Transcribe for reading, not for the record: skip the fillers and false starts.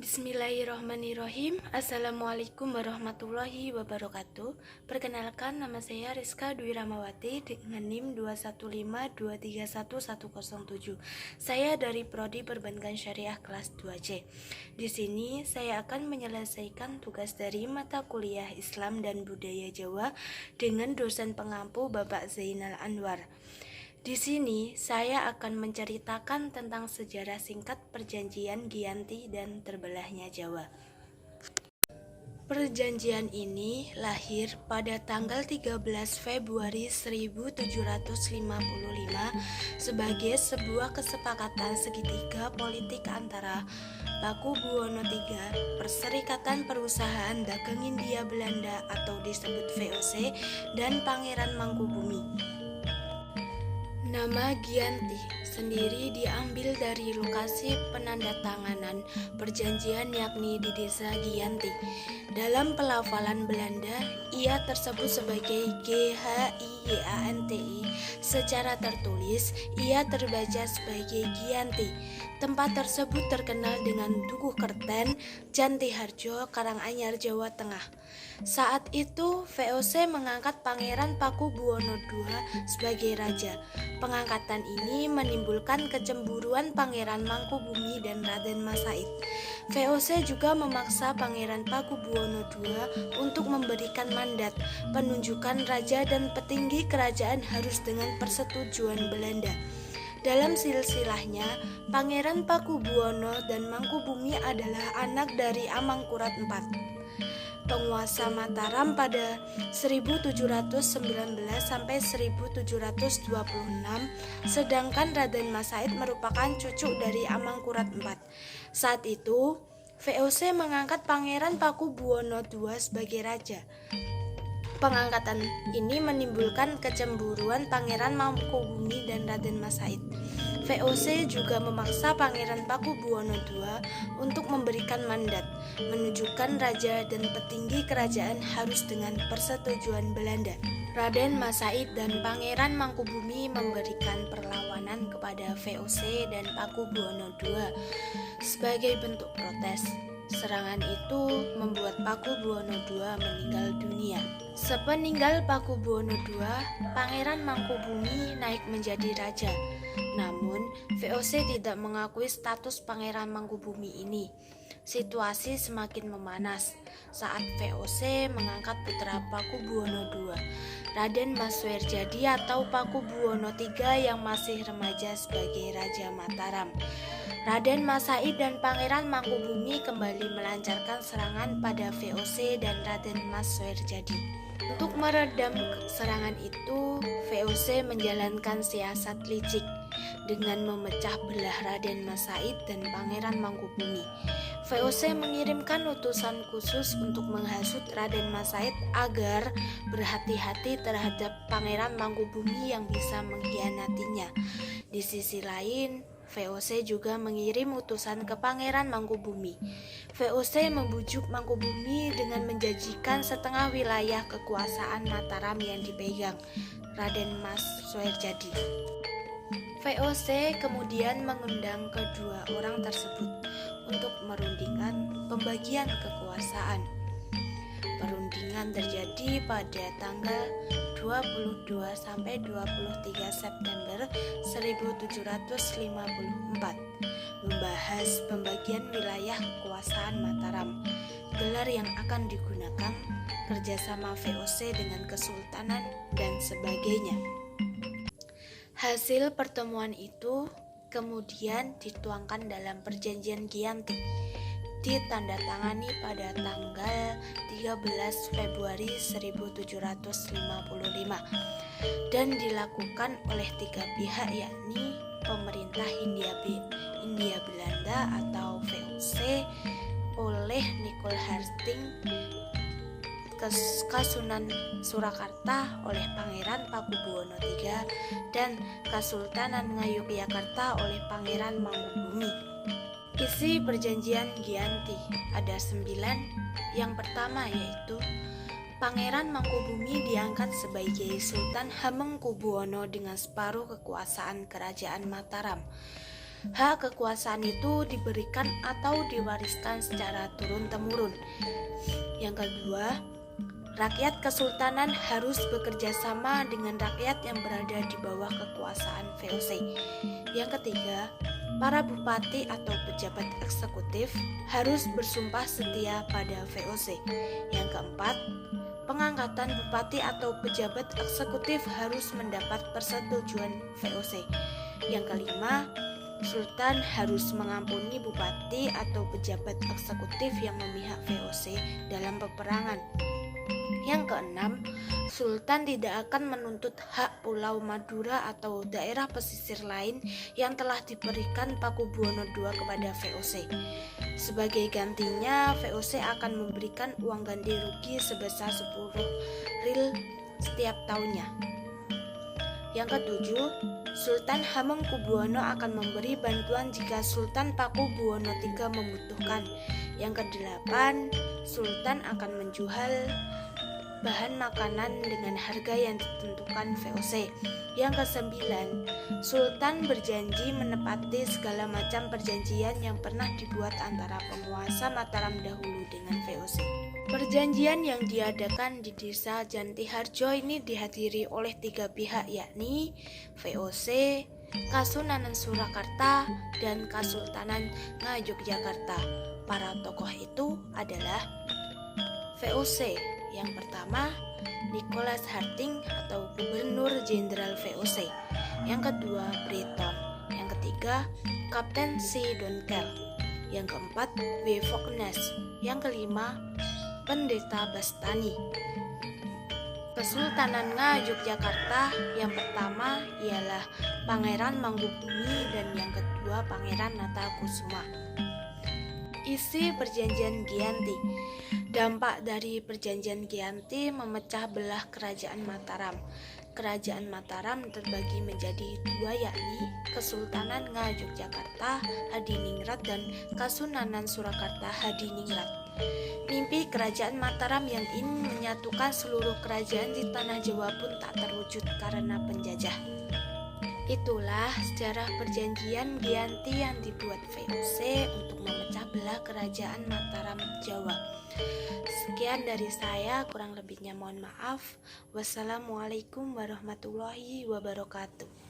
Bismillahirrahmanirrahim. Assalamualaikum warahmatullahi wabarakatuh. Perkenalkan, nama saya Rizka Dwi Ramawati dengan NIM 215231107. Saya dari Prodi Perbankan Syariah kelas 2C. Di sini saya akan menyelesaikan tugas dari mata kuliah Islam dan Budaya Jawa dengan dosen pengampu Bapak Zainal Anwar. Di sini saya akan menceritakan tentang sejarah singkat perjanjian Giyanti dan terbelahnya Jawa. Perjanjian ini lahir pada tanggal 13 Februari 1755 sebagai sebuah kesepakatan segitiga politik antara Pakubuwono III, Perserikatan Perusahaan Dagang Hindia Belanda atau disebut VOC, dan Pangeran Mangkubumi. Nama Giyanti sendiri diambil dari lokasi penandatanganan perjanjian yakni di desa Giyanti. Dalam pelafalan Belanda, ia tersebut sebagai GHIYANTI. Secara tertulis, ia terbaca sebagai Giyanti. Tempat tersebut terkenal dengan Dukuh Kerten, Jantiharjo, Karanganyar, Jawa Tengah. Saat itu, VOC mengangkat Pangeran Pakubuwono II sebagai raja. Pengangkatan ini menimbulkan kecemburuan Pangeran Mangkubumi dan Raden Mas Said. VOC juga memaksa Pangeran Pakubuwono II untuk memberikan mandat. Penunjukan raja dan petinggi kerajaan harus dengan persetujuan Belanda. Dalam silsilahnya, Pangeran Pakubuwono dan Mangkubumi adalah anak dari Amangkurat IV, penguasa Mataram pada 1719 sampai 1726, sedangkan Raden Mas Said merupakan cucu dari Amangkurat IV. Saat itu, VOC mengangkat Pangeran Pakubuwono II sebagai raja. Pengangkatan ini menimbulkan kecemburuan Pangeran Mangkubumi dan Raden Mas Said. VOC juga memaksa Pangeran Pakubuwono II untuk memberikan mandat. Menunjukkan raja dan petinggi kerajaan harus dengan persetujuan Belanda. Raden Mas Said dan Pangeran Mangkubumi memberikan perlawanan kepada VOC dan Pakubuwono II sebagai bentuk protes. Serangan itu membuat Pakubuwono II meninggal dunia. Sepeninggal Pakubuwono II, Pangeran Mangkubumi naik menjadi raja. Namun, VOC tidak mengakui status Pangeran Mangkubumi ini. Situasi semakin memanas saat VOC mengangkat putra Pakubuwono II, Raden Mas Suwerjadi atau Pakubuwono III yang masih remaja sebagai Raja Mataram. Raden Mas Said dan Pangeran Mangkubumi kembali melancarkan serangan pada VOC dan Raden Mas Suwerjadi. Untuk meredam serangan itu, VOC menjalankan siasat licik dengan memecah belah Raden Mas Said dan Pangeran Mangkubumi. VOC mengirimkan utusan khusus untuk menghasut Raden Mas Said agar berhati-hati terhadap Pangeran Mangkubumi yang bisa mengkhianatinya. Di sisi lain, VOC juga mengirim utusan ke Pangeran Mangkubumi. VOC membujuk Mangkubumi dengan menjanjikan setengah wilayah kekuasaan Mataram yang dipegang Raden Mas Suwerjadi. VOC kemudian mengundang kedua orang tersebut untuk merundingkan pembagian kekuasaan. Perundingan terjadi pada tanggal 22 sampai 23 September 1754, membahas pembagian wilayah kekuasaan Mataram, gelar yang akan digunakan, kerjasama VOC dengan Kesultanan, dan sebagainya. Hasil pertemuan itu kemudian dituangkan dalam Perjanjian Giyanti, ditandatangani pada tanggal 13 Februari 1755 dan dilakukan oleh tiga pihak, yakni pemerintah Hindia Belanda atau VOC oleh Nicole Hastings, Kasunan Surakarta oleh Pangeran Pakubuwono III, dan Kesultanan Ngayogyakarta oleh Pangeran Mangkubumi. Isi Perjanjian Giyanti ada 9. Yang pertama yaitu Pangeran Mangkubumi diangkat sebagai Sultan Hamengkubuwono dengan separuh kekuasaan kerajaan Mataram. Hak kekuasaan itu diberikan atau diwariskan secara turun-temurun. Yang kedua, rakyat kesultanan harus bekerja sama dengan rakyat yang berada di bawah kekuasaan VOC. Yang ketiga, para bupati atau pejabat eksekutif harus bersumpah setia pada VOC. Yang keempat, pengangkatan bupati atau pejabat eksekutif harus mendapat persetujuan VOC. Yang kelima, Sultan harus mengampuni bupati atau pejabat eksekutif yang memihak VOC dalam peperangan. Yang keenam, Sultan tidak akan menuntut hak Pulau Madura atau daerah pesisir lain yang telah diberikan Pakubuwono II kepada VOC. Sebagai gantinya, VOC akan memberikan uang ganti rugi sebesar 10 ril setiap tahunnya. Yang ketujuh, Sultan Hamengkubuwono akan memberi bantuan jika Sultan Pakubuwono III membutuhkan. Yang kedelapan, Sultan akan menjual bahan makanan dengan harga yang ditentukan VOC. Yang kesembilan, Sultan berjanji menepati segala macam perjanjian yang pernah dibuat antara penguasa Mataram dahulu dengan VOC. Perjanjian yang diadakan di desa Jantiharjo ini dihadiri oleh 3 pihak, yakni VOC, Kasunanan Surakarta, dan Kasultanan Ngayogyakarta. Para tokoh itu adalah VOC. Yang pertama, Nicholas Harting atau Gubernur Jenderal VOC. Yang kedua, Breton. Yang ketiga, Kapten C. Donkel. Yang keempat, W. Fognes. Yang kelima, Pendeta Bastani. Kesultanan Ngayogyakarta yang pertama ialah Pangeran Mangkubumi dan yang kedua Pangeran Natakusuma. Isi Perjanjian Giyanti. Dampak dari Perjanjian Giyanti memecah belah Kerajaan Mataram. Kerajaan Mataram terbagi menjadi 2, yakni Kesultanan Ngayogyakarta Hadiningrat dan Kasunanan Surakarta Hadiningrat. Mimpi Kerajaan Mataram yang ingin menyatukan seluruh kerajaan di tanah Jawa pun tak terwujud karena penjajah. Itulah sejarah Perjanjian Giyanti yang dibuat VOC untuk memecah belah Kerajaan Mataram Jawa. Sekian dari saya, kurang lebihnya mohon maaf. Wassalamualaikum warahmatullahi wabarakatuh.